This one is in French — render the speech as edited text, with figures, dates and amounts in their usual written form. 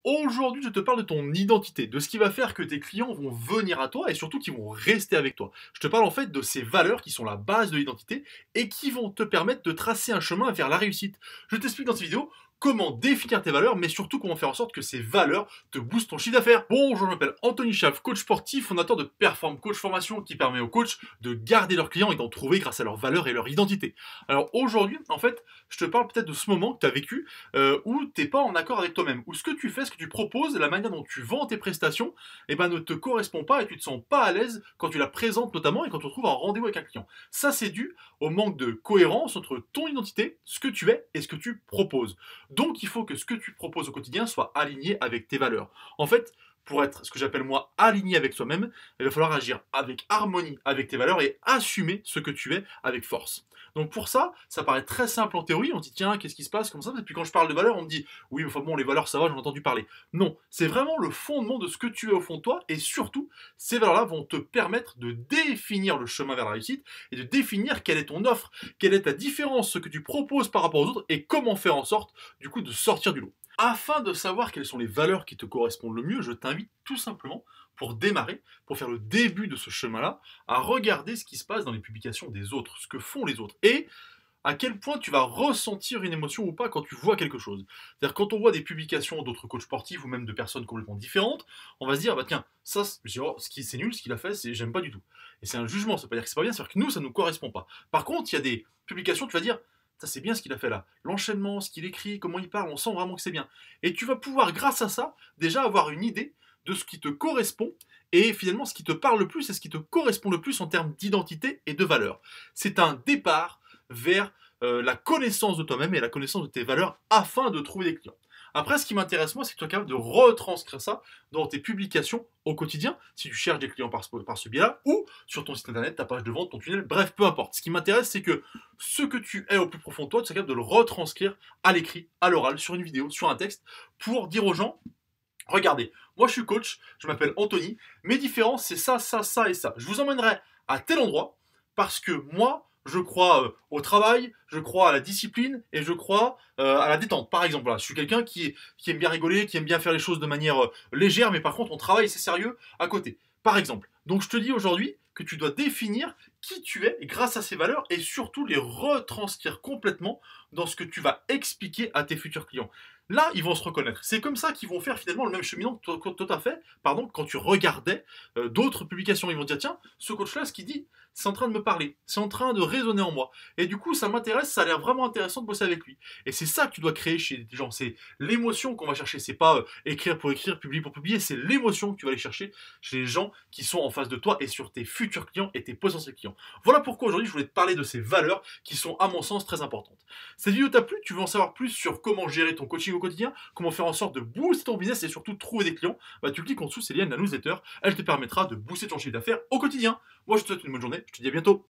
Aujourd'hui, je te parle de ton identité, de ce qui va faire que tes clients vont venir à toi et surtout qu'ils vont rester avec toi. Je te parle en fait de ces valeurs qui sont la base de l'identité et qui vont te permettre de tracer un chemin vers la réussite. Je t'explique dans cette vidéo comment définir tes valeurs, mais surtout comment faire en sorte que ces valeurs te boostent ton chiffre d'affaires. Bonjour, je m'appelle Anthony Chaff, coach sportif, fondateur de Perform Coach Formation qui permet aux coachs de garder leurs clients et d'en trouver grâce à leurs valeurs et leur identité. Alors aujourd'hui, en fait, je te parle peut-être de ce moment que tu as vécu où tu n'es pas en accord avec toi-même, où ce que tu fais, ce que tu proposes, la manière dont tu vends tes prestations, ne te correspond pas et tu ne te sens pas à l'aise quand tu la présentes notamment et quand tu te retrouves en rendez-vous avec un client. Ça, c'est dû au manque de cohérence entre ton identité, ce que tu es et ce que tu proposes. Donc, il faut que ce que tu proposes au quotidien soit aligné avec tes valeurs. En fait, pour être ce que j'appelle moi aligné avec soi-même, il va falloir agir avec harmonie avec tes valeurs et assumer ce que tu es avec force. Donc pour ça paraît très simple en théorie, on dit tiens, qu'est-ce qui se passe comme ça? Et puis quand je parle de valeurs, on me dit oui, enfin bon, les valeurs ça va, j'en ai entendu parler. Non, c'est vraiment le fondement de ce que tu es au fond de toi et surtout, ces valeurs-là vont te permettre de définir le chemin vers la réussite et de définir quelle est ton offre, quelle est ta différence, ce que tu proposes par rapport aux autres et comment faire en sorte du coup de sortir du lot. Afin de savoir quelles sont les valeurs qui te correspondent le mieux, je t'invite tout simplement, pour démarrer, pour faire le début de ce chemin-là, à regarder ce qui se passe dans les publications des autres, ce que font les autres, et à quel point tu vas ressentir une émotion ou pas quand tu vois quelque chose. C'est-à-dire quand on voit des publications d'autres coachs sportifs ou même de personnes complètement différentes, on va se dire, bah tiens, ça, c'est nul, ce qu'il a fait, j'aime pas du tout. Et c'est un jugement, ça veut pas dire que c'est pas bien, c'est-à-dire que nous, ça nous correspond pas. Par contre, il y a des publications, tu vas dire, ça c'est bien ce qu'il a fait là. L'enchaînement, ce qu'il écrit, comment il parle, on sent vraiment que c'est bien. Et tu vas pouvoir, grâce à ça, déjà avoir une idée de ce qui te correspond et finalement ce qui te parle le plus et ce qui te correspond le plus en termes d'identité et de valeur. C'est un départ vers la connaissance de toi-même et la connaissance de tes valeurs afin de trouver des clients. Après, ce qui m'intéresse moi, c'est que tu es capable de retranscrire ça dans tes publications au quotidien, si tu cherches des clients par ce biais-là, ou sur ton site internet, ta page de vente, ton tunnel, bref, peu importe. Ce qui m'intéresse, c'est que ce que tu es au plus profond de toi, tu es capable de le retranscrire à l'écrit, à l'oral, sur une vidéo, sur un texte, pour dire aux gens, regardez, moi je suis coach, je m'appelle Anthony, mes différences c'est ça, ça, ça et ça. Je vous emmènerai à tel endroit parce que moi, je crois au travail, je crois à la discipline et je crois à la détente. Par exemple, voilà, je suis quelqu'un qui aime bien rigoler, qui aime bien faire les choses de manière légère, mais par contre, on travaille, c'est sérieux à côté. Par exemple. Donc, je te dis aujourd'hui que tu dois définir qui tu es grâce à ces valeurs et surtout les retranscrire complètement dans ce que tu vas expliquer à tes futurs clients. Là, ils vont se reconnaître. C'est comme ça qu'ils vont faire finalement le même cheminement que toi t'as fait, pardon, quand tu regardais d'autres publications. Ils vont dire, tiens, ce coach-là, ce qu'il dit, c'est en train de me parler, c'est en train de résonner en moi. Et du coup, ça m'intéresse, ça a l'air vraiment intéressant de bosser avec lui. Et c'est ça que tu dois créer chez les gens, c'est l'émotion qu'on va chercher. C'est pas écrire pour écrire, publier pour publier, c'est l'émotion que tu vas aller chercher chez les gens qui sont en face de toi et sur tes futurs clients et tes potentiels clients. Voilà pourquoi aujourd'hui, je voulais te parler de ces valeurs qui sont, à mon sens, très importantes. Cette vidéo t'a plu? Tu veux en savoir plus sur comment gérer ton coaching au quotidien, comment faire en sorte de booster ton business et surtout trouver des clients? Bah, tu cliques en dessous, c'est lié à la newsletter. Elle te permettra de booster ton chiffre d'affaires au quotidien. Moi, je te souhaite une bonne journée. Je te dis à bientôt.